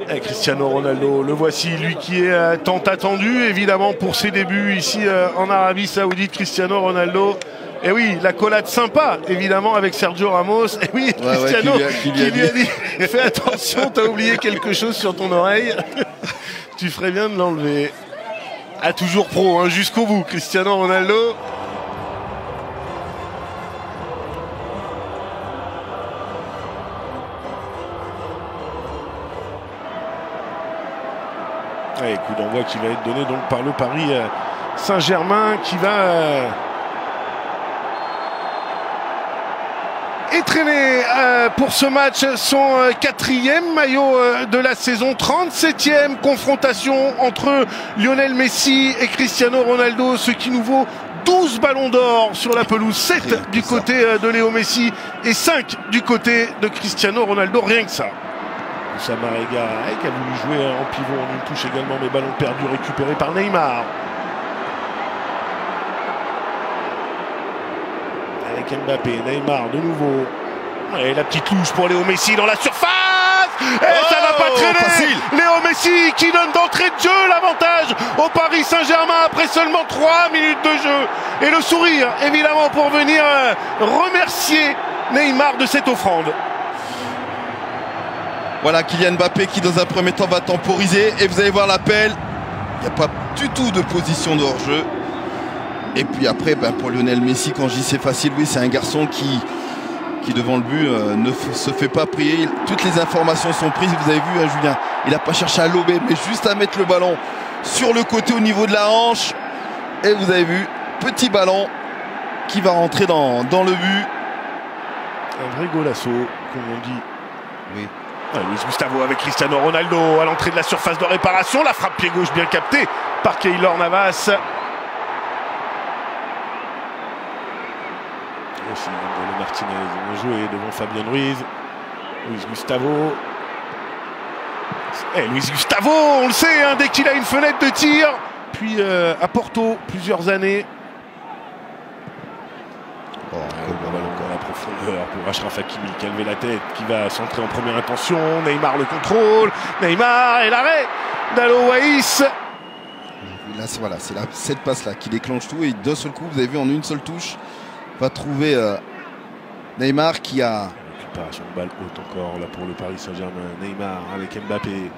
Et Cristiano Ronaldo, le voici, lui qui est tant attendu évidemment pour ses débuts ici en Arabie Saoudite. Cristiano Ronaldo. Et oui, l'accolade sympa, évidemment, avec Sergio Ramos. Et oui, Cristiano qui lui a dit fais attention, t'as oublié quelque chose sur ton oreille. Tu ferais bien de l'enlever. Ah, toujours pro, hein, jusqu'au bout, Cristiano Ronaldo. Et coup d'envoi qui va être donné donc par le Paris Saint-Germain qui va étraîner pour ce match son quatrième maillot de la saison, 37e confrontation entre Lionel Messi et Cristiano Ronaldo, ce qui nous vaut 12 ballons d'or sur la pelouse, 7 du côté de Léo Messi et 5 du côté de Cristiano Ronaldo, rien que ça. Samarega qui a voulu jouer en pivot en une touche également, mais ballon perdu récupéré par Neymar. Avec Mbappé, Neymar de nouveau. Et la petite louche pour Léo Messi dans la surface. Et ça n'a pas traîné. Facile. Léo Messi qui donne d'entrée de jeu l'avantage au Paris Saint-Germain après seulement 3 minutes de jeu. Et le sourire évidemment pour venir remercier Neymar de cette offrande. Voilà Kylian Mbappé qui dans un premier temps va temporiser et vous allez voir l'appel, il n'y a pas du tout de position de hors-jeu. Et puis après pour Lionel Messi, quand je dis c'est facile, oui c'est un garçon qui devant le but ne se fait pas prier. Toutes les informations sont prises, vous avez vu Julien, il n'a pas cherché à lober mais juste à mettre le ballon sur le côté au niveau de la hanche. Et vous avez vu, petit ballon qui va rentrer dans le but. Un vrai golasso comme on dit. Oui. Luis Gustavo avec Cristiano Ronaldo à l'entrée de la surface de réparation, la frappe pied gauche bien captée par Keylor Navas. Aussi Gonzalo Martinez vont jouer devant Fabien Ruiz. Luis Gustavo. Luis Gustavo, on le sait, hein, dès qu'il a une fenêtre de tir. Puis à Porto, plusieurs années. Encore la profondeur pour Achraf Hakimi qui a levé la tête, qui va centrer en première intention. Neymar le contrôle. Neymar et l'arrêt d'Alo Waïs. Là, voilà, c'est cette passe-là qui déclenche tout. Et d'un seul coup, vous avez vu en une seule touche, va trouver Neymar qui a. Récupération de balle haute encore là pour le Paris Saint-Germain. Neymar avec Mbappé.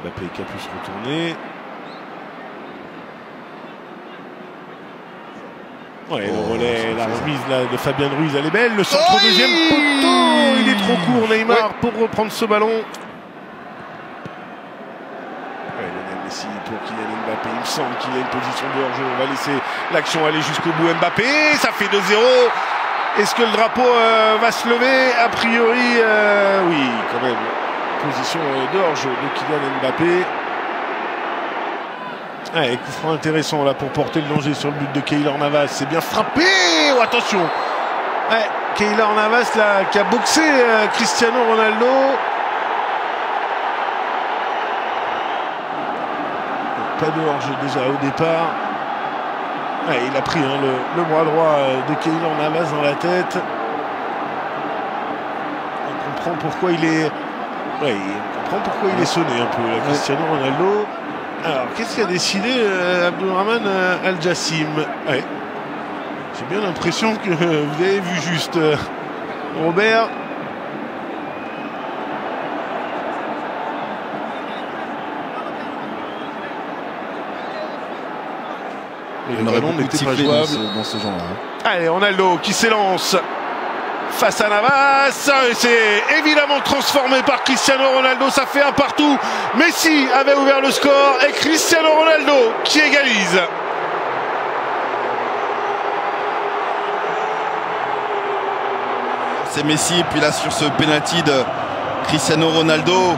Mbappé qui a pu se retourner. Ouais, le relais, la remise là, de Fabien Ruiz, elle est belle. Le centre au deuxième poteau, il est trop court Neymar pour reprendre ce ballon. Lionel Messi pour Kylian Mbappé, il me semble qu'il y a une position de hors-jeu. On va laisser l'action aller jusqu'au bout. Mbappé, ça fait 2-0. Est-ce que le drapeau va se lever? A priori, oui, quand même. Position de hors-jeu de Kylian Mbappé. Ouais, coup franc intéressant là pour porter le danger sur le but de Keylor Navas. C'est bien frappé. Oh, attention. Ouais, Keylor Navas là qui a boxé Cristiano Ronaldo. Donc, pas de hors-jeu déjà au départ. Ouais, il a pris hein, le bras droit de Keylor Navas dans la tête. On comprend pourquoi il est. Ouais, on comprend pourquoi il est sonné un peu là, Cristiano Ronaldo. Alors, qu'est-ce qu'a décidé Abdulrahman Al-Jassim? Ouais. J'ai bien l'impression que vous avez vu juste Robert. Et le ballon n'était pas jouable dans ce genre-là. Hein. Allez, Ronaldo qui s'élance face à Navas, c'est évidemment transformé par Cristiano Ronaldo, ça fait un partout. Messi avait ouvert le score et Cristiano Ronaldo qui égalise. C'est Messi, et puis là sur ce penalty de Cristiano Ronaldo,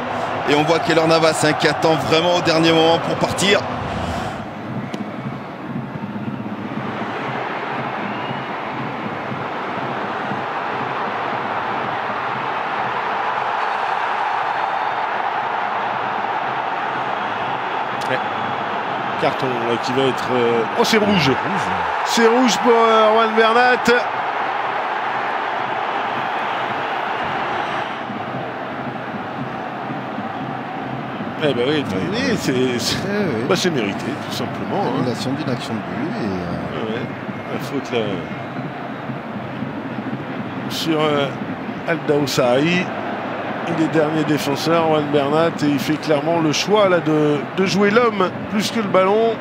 et on voit Keylor Navas hein, qui attend vraiment au dernier moment pour partir. Carton là, qui va être... Oh, c'est rouge. C'est rouge pour Juan Bernat. Eh ben oui, c'est mérité, tout simplement. Annulation d'une action de but. La faute là sur Aldao Sahi, il est dernier défenseur, Juan Bernat, et il fait clairement le choix là de jouer l'homme plus que le ballon.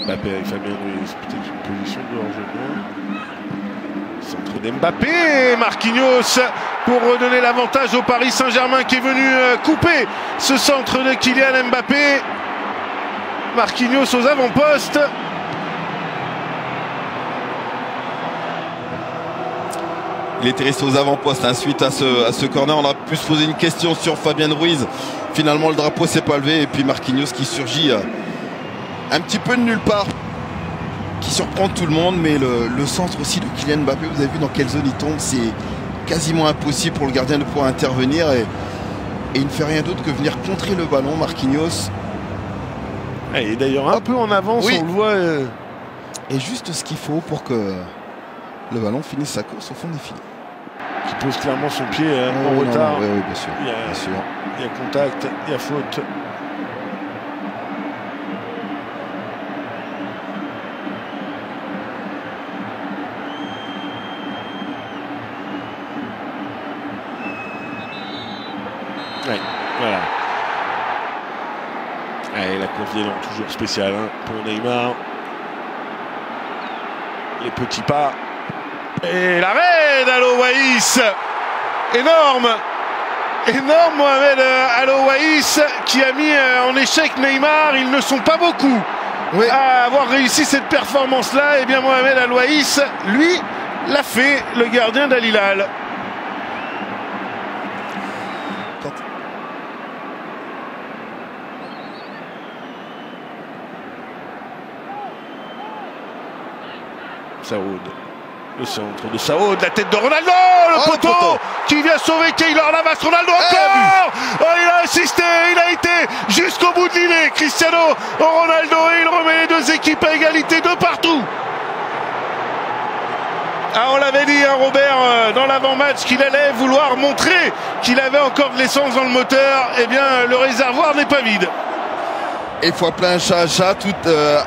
Mbappé avec Fabien Ruiz, peut-être une position de hors-jeu. Centre d'Mbappé, Marquinhos pour redonner l'avantage au Paris Saint-Germain qui est venu couper ce centre de Kylian Mbappé. Marquinhos aux avant-postes. Il était resté aux avant-postes suite à ce corner. On a pu se poser une question sur Fabien Ruiz. Finalement, le drapeau s'est pas levé. Et puis Marquinhos qui surgit un petit peu de nulle part, qui surprend tout le monde. Mais le centre aussi de Kylian Mbappé, vous avez vu dans quelle zone il tombe. C'est quasiment impossible pour le gardien de pouvoir intervenir. Et il ne fait rien d'autre que venir contrer le ballon, Marquinhos. Et d'ailleurs un peu en avance, oui. On le voit. Et juste ce qu'il faut pour que le ballon finisse sa course au fond des filets. Qui pose clairement son pied en retard. Oui, bien sûr. Il y a contact, il y a faute. Ouais, voilà. Allez, la confiance toujours spéciale pour Neymar. Les petits pas. Et l'arrêt d'Alowaïs. Énorme Mohamed Alowaïs qui a mis en échec Neymar. Ils ne sont pas beaucoup à avoir réussi cette performance-là. Et bien Mohamed Alowaïs, lui, l'a fait, le gardien d'Al Hilal. Saoud, le centre de Saoud, la tête de Ronaldo, le poteau qui vient sauver Keylor Navas. Ronaldo encore. Il a assisté, il a été jusqu'au bout de l'îlet. Cristiano Ronaldo, et il remet les deux équipes à égalité de partout. On l'avait dit, Robert, dans l'avant-match, qu'il allait vouloir montrer qu'il avait encore de l'essence dans le moteur. Eh bien, le réservoir n'est pas vide. Et fois plein chat à chat.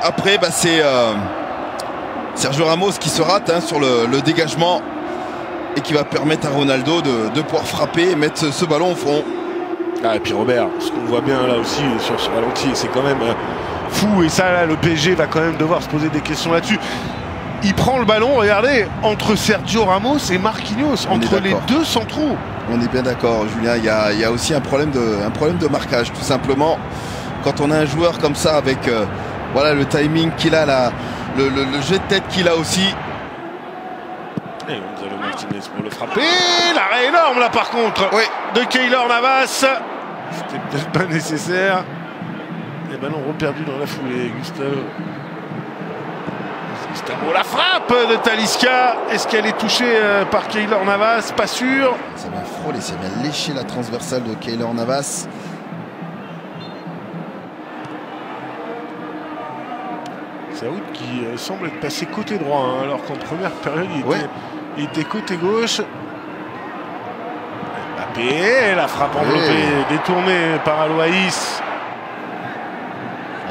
Après, c'est Sergio Ramos qui se rate sur le dégagement et qui va permettre à Ronaldo de pouvoir frapper et mettre ce ballon au fond. Et puis Robert, ce qu'on voit bien là aussi sur ce ralenti, c'est quand même fou. Et ça, là, le PSG va quand même devoir se poser des questions là-dessus. Il prend le ballon, regardez, entre Sergio Ramos et Marquinhos, entre les deux centraux. On est bien d'accord, Julien. Il y a aussi un problème de marquage, tout simplement. Quand on a un joueur comme ça avec le timing qu'il a, le jet de tête qu'il a aussi. Et Gonzalo Martinez pour le frapper. L'arrêt énorme là par contre de Keylor Navas. C'était peut-être pas nécessaire. Les ballons reperdus dans la foulée. Gustavo, la frappe de Talisca. Est-ce qu'elle est touchée par Keylor Navas? Pas sûr. Ça va frôler, ça va lécher la transversale de Keylor Navas. Saoud qui semble être passé côté droit, alors qu'en première période il était côté gauche. Mbappé, la frappe enveloppée, détournée par Alowaïs.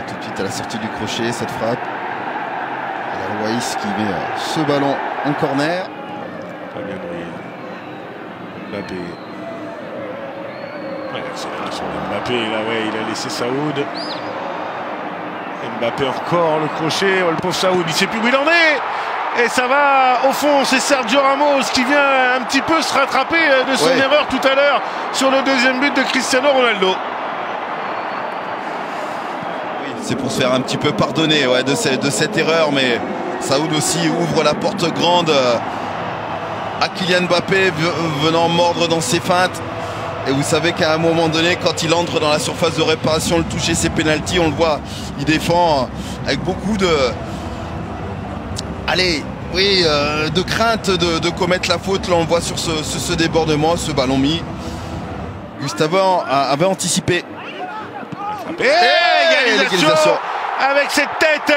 Tout de suite à la sortie du crochet, cette frappe. Alowaïs qui met ce ballon en corner. Pas bien brillé. Mbappé. L'accélération de Mbappé, là, il a laissé Saoud. Mbappé encore le crochet, le pauvre Saoud, il ne sait plus où il en est. Et ça va au fond, c'est Sergio Ramos qui vient un petit peu se rattraper de son erreur tout à l'heure sur le deuxième but de Cristiano Ronaldo. Oui, c'est pour se faire un petit peu pardonner de cette erreur, mais Saoud aussi ouvre la porte grande à Kylian Mbappé venant mordre dans ses feintes. Et vous savez qu'à un moment donné, quand il entre dans la surface de réparation, le toucher ses pénaltys, on le voit, il défend avec beaucoup de crainte de commettre la faute. Là, on le voit sur ce débordement, ce ballon mis. Gustavo avait anticipé. Et égalisation avec cette tête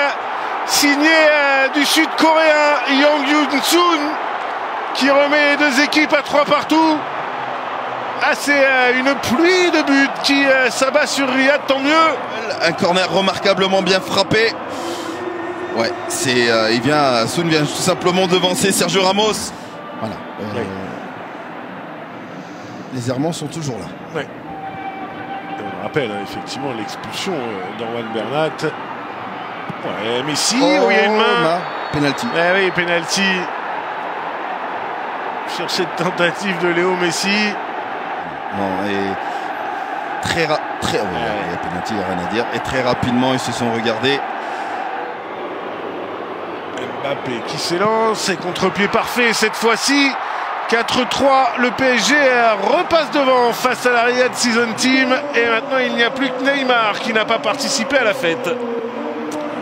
signée du Sud-Coréen Yang Yoon-sun qui remet les deux équipes à 3 partout. Ah, c'est une pluie de buts qui s'abat sur Riyad, tant mieux. Un corner remarquablement bien frappé. Ouais, c'est Sun vient tout simplement devancer Sergio Ramos. Voilà. Oui. Les Erremans sont toujours là. Ouais. On rappelle effectivement l'expulsion d'Antoine Bernat. Ouais, Messi, il y a une main. Penalty. Oui, penalty. Sur cette tentative de Léo Messi. Non, et il y a penalty, il n'y a rien à dire. Et très rapidement, ils se sont regardés. Mbappé qui s'élance, et contre-pied parfait cette fois-ci. 4-3, le PSG repasse devant face à la Riyad Season Team. Et maintenant, il n'y a plus que Neymar qui n'a pas participé à la fête.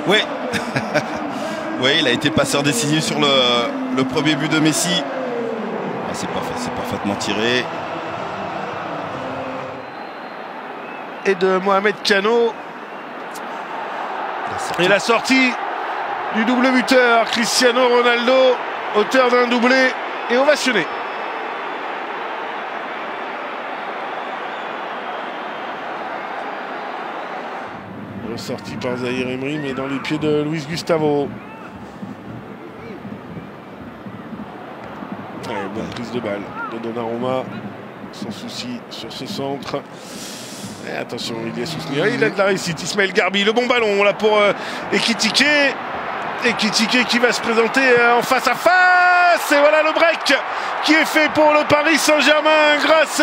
Oui. Oui, il a été passeur décisif sur le premier but de Messi. Ah, c'est parfaitement tiré. Et de Mohamed Kano. Et la sortie du double buteur Cristiano Ronaldo, auteur d'un doublé et ovationné. Ressorti par Zahir Emery, mais dans les pieds de Luis Gustavo. Allez, bonne prise de balle de Donnarumma, sans souci sur ce centre. Et attention, il a de la réussite. Ismaël Garbi, le bon ballon là pour Ekitike. Ekitike qui va se présenter en face à face. Et voilà le break qui est fait pour le Paris Saint-Germain grâce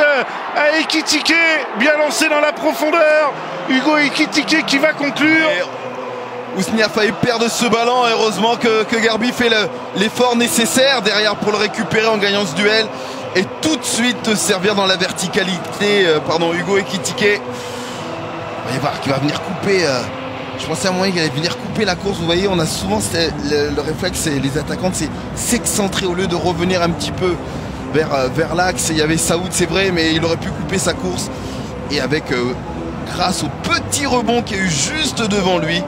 à Ekitike. Bien lancé dans la profondeur. Hugo Ekitike qui va conclure. Ousni a failli perdre ce ballon. Heureusement que Garbi fait l'effort nécessaire derrière pour le récupérer en gagnant ce duel. Et tout de suite servir dans la verticalité. Hugo Ekitike. On va voir qu'il va venir couper. Je pensais à un moyen qu'il allait venir couper la course. Vous voyez, on a souvent le réflexe, les attaquants, c'est s'excentrer au lieu de revenir un petit peu vers l'axe. Il y avait Saoud, c'est vrai, mais il aurait pu couper sa course. Et avec, grâce au petit rebond qu'il y a eu juste devant lui,